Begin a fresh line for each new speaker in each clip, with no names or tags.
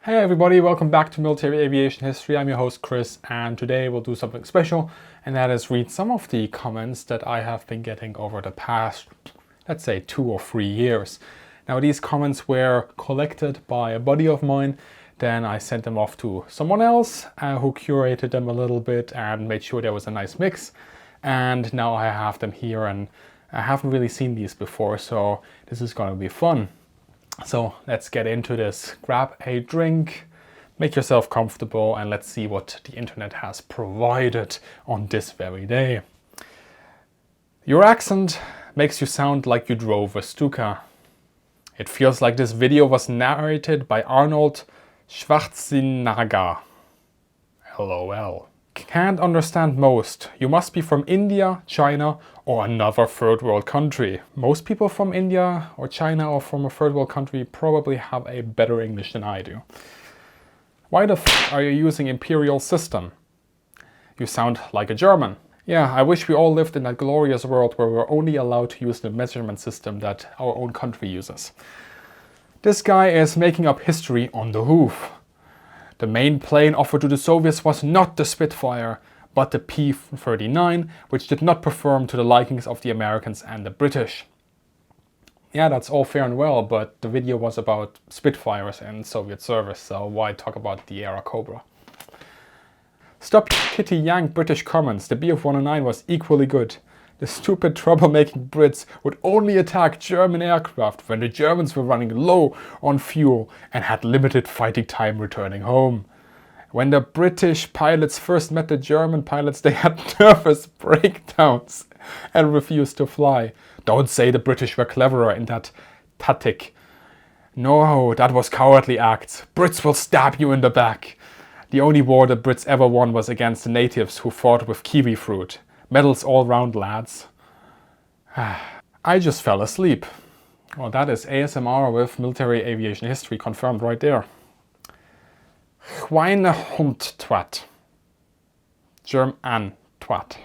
Hey everybody, welcome back to Military Aviation History. I'm your host Chris, and today we'll do something special, and that is read some of the comments that I have been getting over the past, let's say, 2 or 3 years. Now these comments were collected by a buddy of mine, then I sent them off to someone else who curated them a little bit and made sure there was a nice mix, and now I have them here, and I haven't really seen these before, so this is going to be fun. So let's get into this. Grab a drink, make yourself comfortable, and let's see what the internet has provided on this very day. Your accent makes you sound like you drove a Stuka. It feels like this video was narrated by Arnold Schwarzenegger. LOL. Can't understand most. You must be from India, China, or another third world country. Most people from India or China or from a third world country probably have a better English than I do. Why the f are you using imperial system? You sound like a German. Yeah, I wish we all lived in that glorious world where we're only allowed to use the measurement system that our own country uses. This guy is making up history on the hoof. The main plane offered to the Soviets was not the Spitfire, but the P-39, which did not perform to the likings of the Americans and the British. Yeah, that's all fair and well, but the video was about Spitfires in Soviet service, so why talk about the Airacobra? Stop kitty yank British comments. The Bf-109 was equally good. The stupid troublemaking Brits would only attack German aircraft when the Germans were running low on fuel and had limited fighting time returning home. When the British pilots first met the German pilots, they had nervous breakdowns and refused to fly. Don't say the British were cleverer in that tactic. No, that was cowardly acts. Brits will stab you in the back. The only war the Brits ever won was against the natives who fought with kiwi fruit. Medals all round, lads. I just fell asleep. Well, that is ASMR with military aviation history confirmed right there. Schweinehund-twat. German-twat.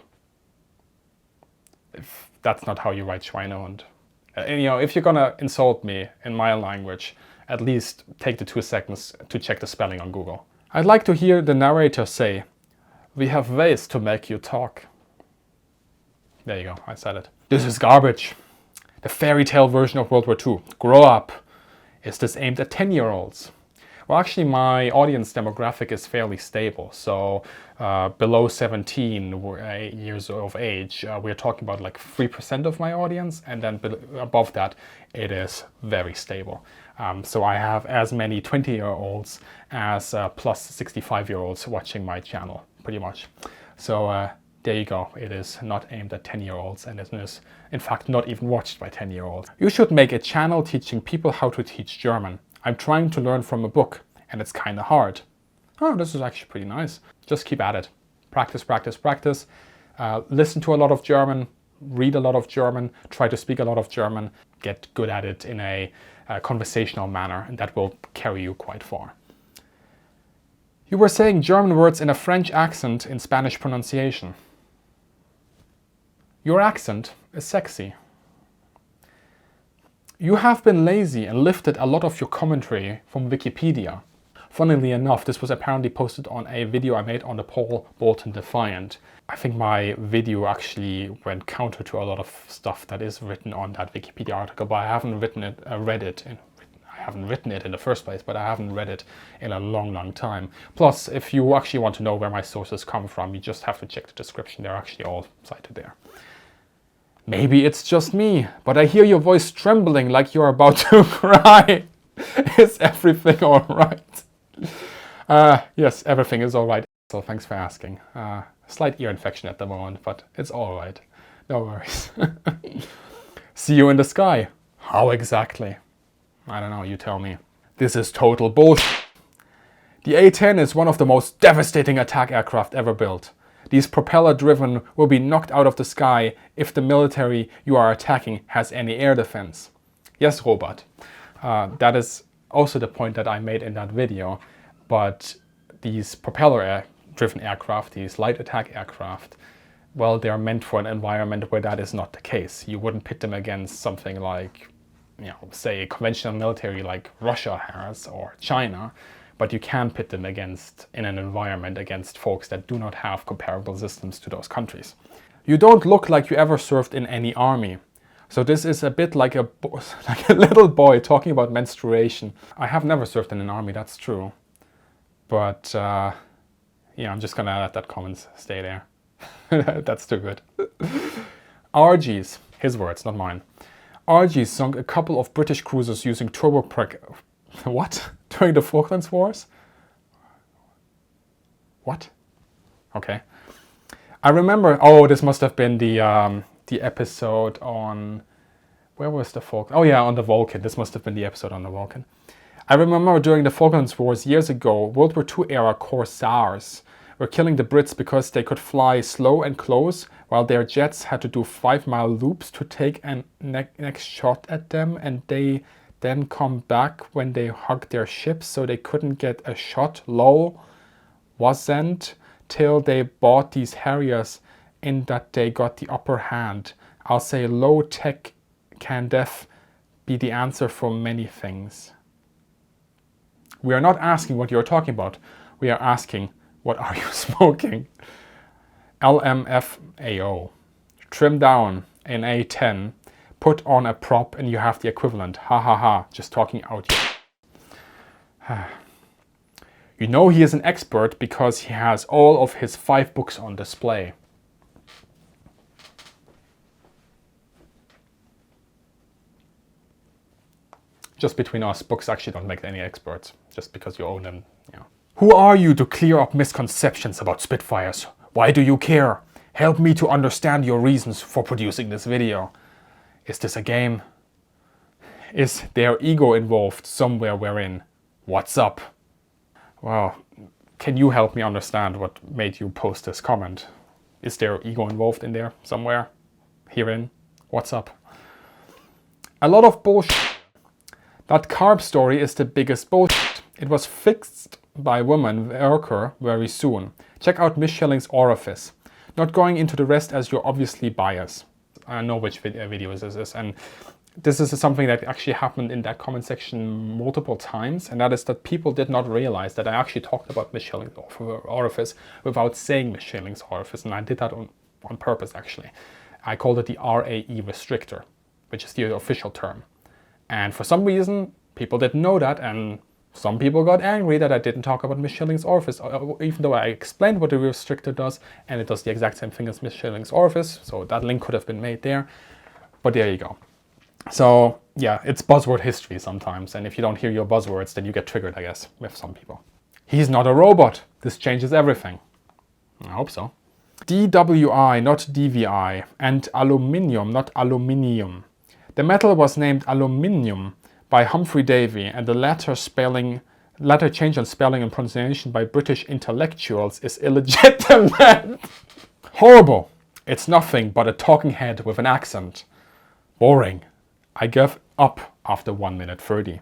If that's not how you write Schweinehund. If you're gonna insult me in my language, at least take the 2 seconds to check the spelling on Google. I'd like to hear the narrator say, "We have ways to make you talk." There you go, I said it. This is garbage. The fairy tale version of World War II. Grow up. Is this aimed at 10-year-olds? Well, actually, my audience demographic is fairly stable. So below 17 years of age, we're talking about like 3% of my audience. And then above that, it is very stable. So I have as many 20-year-olds as plus 65-year-olds watching my channel, pretty much. So there you go. It is not aimed at 10-year-olds, and it is, in fact, not even watched by 10-year-olds. You should make a channel teaching people how to teach German. I'm trying to learn from a book, and it's kind of hard. Oh, this is actually pretty nice. Just keep at it. Practice, practice, practice. Listen to a lot of German, read a lot of German, try to speak a lot of German, get good at it in a conversational manner, and that will carry you quite far. You were saying German words in a French accent in Spanish pronunciation. Your accent is sexy. You have been lazy and lifted a lot of your commentary from Wikipedia. Funnily enough, this was apparently posted on a video I made on the Paul Bolton Defiant. I think my video actually went counter to a lot of stuff that is written on that Wikipedia article, but I haven't read it in the first place, but I haven't read it in a long time. Plus, if you actually want to know where my sources come from, you just have to check the description. They're actually all cited there. Maybe it's just me, but I hear your voice trembling like you're about to cry. Is everything all right? Yes, everything is all right. So thanks for asking. Slight ear infection at the moment, but it's all right. No worries. See you in the sky. How exactly? I don't know, you tell me. This is total bullshit. The A-10 is one of the most devastating attack aircraft ever built. These propeller-driven will be knocked out of the sky if the military you are attacking has any air defense. Yes, Robert. That is also the point that I made in that video. But these propeller-driven aircraft, these light attack aircraft, well, they are meant for an environment where that is not the case. You wouldn't pit them against something like, say a conventional military like Russia has or China, but you can pit them against, in an environment, against folks that do not have comparable systems to those countries. You don't look like you ever served in any army. So this is a bit like a little boy talking about menstruation. I have never served in an army, that's true. But yeah, I'm just gonna let that comment stay there. That's too good. RGs, his words, not mine. RGs sunk a couple of British cruisers using turboprop. What? During the Falklands Wars? What? Okay. I remember. Oh, this must have been the episode on. Where was the Falklands? Oh yeah, on the Vulcan. This must have been the episode on the Vulcan. I remember during the Falklands Wars years ago, World War II era corsairs were killing the Brits because they could fly slow and close, while their jets had to do 5-mile loops to take a next shot at them, and they then come back when they hugged their ships, so they couldn't get a shot. Lol. Wasn't till they bought these Harriers in that they got the upper hand. I'll say low tech can def be the answer for many things. We are not asking what you're talking about. We are asking, what are you smoking? LMFAO. Trim down in A10. Put on a prop and you have the equivalent. Ha ha ha. Just talking out here. You know he is an expert because he has all of his 5 books on display. Just between us, books actually don't make any experts, just because you own them. You know. Who are you to clear up misconceptions about Spitfires? Why do you care? Help me to understand your reasons for producing this video. Is this a game? Is their ego involved somewhere wherein? What's up? Well, can you help me understand what made you post this comment? Is their ego involved in there somewhere? Herein? What's up? A lot of bullshit. That carb story is the biggest bullshit. It was fixed by woman worker very soon. Check out Miss Schilling's Orifice. Not going into the rest as you're obviously biased. I know which video this is, and this is something that actually happened in that comment section multiple times, and that is that people did not realize that I actually talked about Miss Schilling's Orifice without saying Miss Schilling's Orifice, and I did that on purpose actually. I called it the RAE restrictor, which is the official term. And for some reason, people didn't know that, and some people got angry that I didn't talk about Miss Schilling's Orifice, even though I explained what the restrictor does, and it does the exact same thing as Miss Schilling's Orifice, so that link could have been made there. But there you go. So yeah, it's buzzword history sometimes, and if you don't hear your buzzwords, then you get triggered, I guess, with some people. He's not a robot. This changes everything. I hope so. DWI, not DVI, and aluminium, not aluminium. The metal was named aluminium by Humphrey Davy, and the latter change in spelling and pronunciation by British intellectuals is illegitimate. Horrible. It's nothing but a talking head with an accent. Boring. I gave up after 1 minute 30.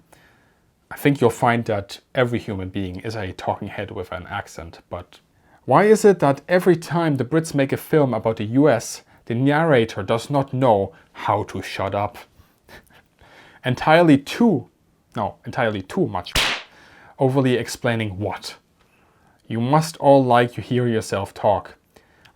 I think you'll find that every human being is a talking head with an accent, but why is it that every time the Brits make a film about the US, the narrator does not know how to shut up? entirely too much. Overly explaining what? You must all like you hear yourself talk.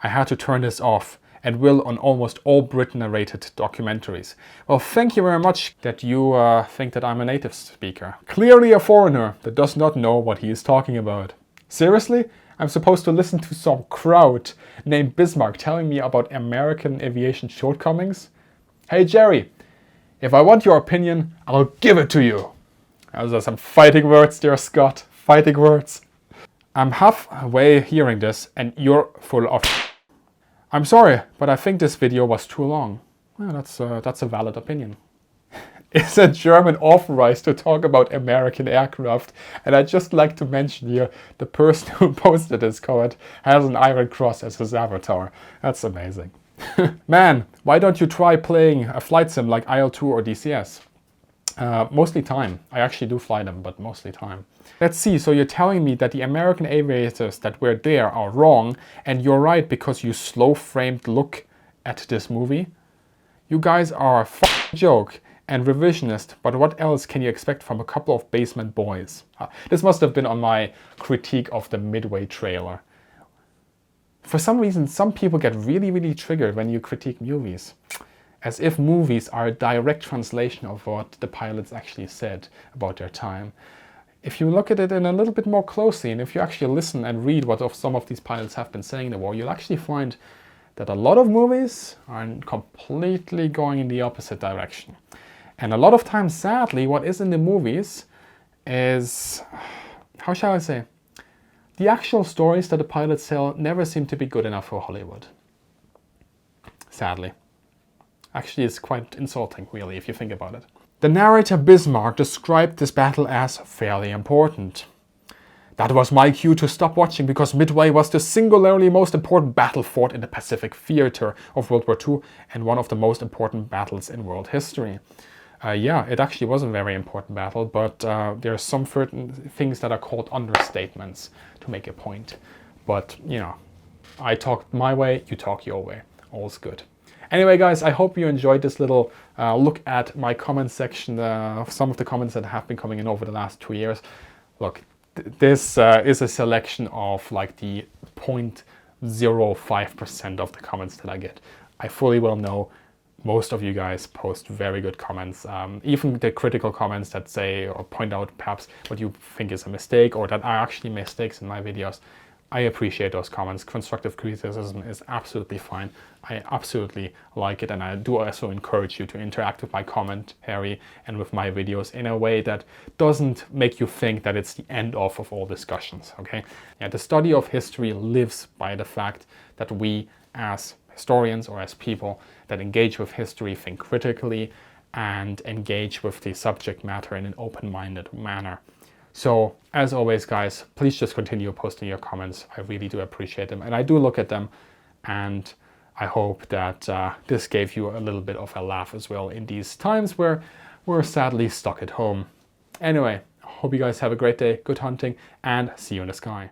I had to turn this off, and will on almost all Brit-narrated documentaries. Well, thank you very much that you think that I'm a native speaker. Clearly a foreigner that does not know what he is talking about. Seriously? I'm supposed to listen to some crowd named Bismarck telling me about American aviation shortcomings? Hey Jerry, if I want your opinion, I'll give it to you. Those are some fighting words there, Scott. Fighting words. I'm halfway hearing this and you're full of I'm sorry, but I think this video was too long. Well, that's a valid opinion. Is a German authorized to talk about American aircraft? And I'd just like to mention here, the person who posted this comment has an Iron Cross as his avatar. That's amazing. Man, why don't you try playing a flight sim like IL-2 or DCS? Mostly time. I actually do fly them, but mostly time. Let's see, so you're telling me that the American aviators that were there are wrong, and you're right because you slow-framed look at this movie? You guys are a f***ing joke, and revisionist, but what else can you expect from a couple of basement boys? This must have been on my critique of the Midway trailer. For some reason, some people get really, really triggered when you critique movies, as if movies are a direct translation of what the pilots actually said about their time. If you look at it in a little bit more closely, and if you actually listen and read what some of these pilots have been saying in the war, you'll actually find that a lot of movies are completely going in the opposite direction. And a lot of times, sadly, what is in the movies is, how shall I say, the actual stories that the pilots tell never seem to be good enough for Hollywood. Sadly. Actually, it's quite insulting, really, if you think about it. The narrator Bismarck described this battle as fairly important. That was my cue to stop watching because Midway was the singularly most important battle fought in the Pacific theater of World War II and one of the most important battles in world history. Yeah, it actually was a very important battle, but there are some certain things that are called understatements to make a point. But, you know, I talk my way, you talk your way. All's good. Anyway, guys, I hope you enjoyed this little look at my comment section of some of the comments that have been coming in over the last 2 years. Look, this is a selection of like the 0.05% of the comments that I get. I fully well know most of you guys post very good comments, even the critical comments that say or point out perhaps what you think is a mistake or that are actually mistakes in my videos. I appreciate those comments. Constructive criticism is absolutely fine. I absolutely like it, and I do also encourage you to interact with my commentary and with my videos in a way that doesn't make you think that it's the end of all discussions, okay? Yeah, the study of history lives by the fact that we as historians or as people that engage with history think critically and engage with the subject matter in an open-minded manner. So, as always, guys, please just continue posting your comments. I really do appreciate them, and I do look at them, and I hope that this gave you a little bit of a laugh as well in these times where we're sadly stuck at home. Anyway, hope you guys have a great day, good hunting, and see you in the sky.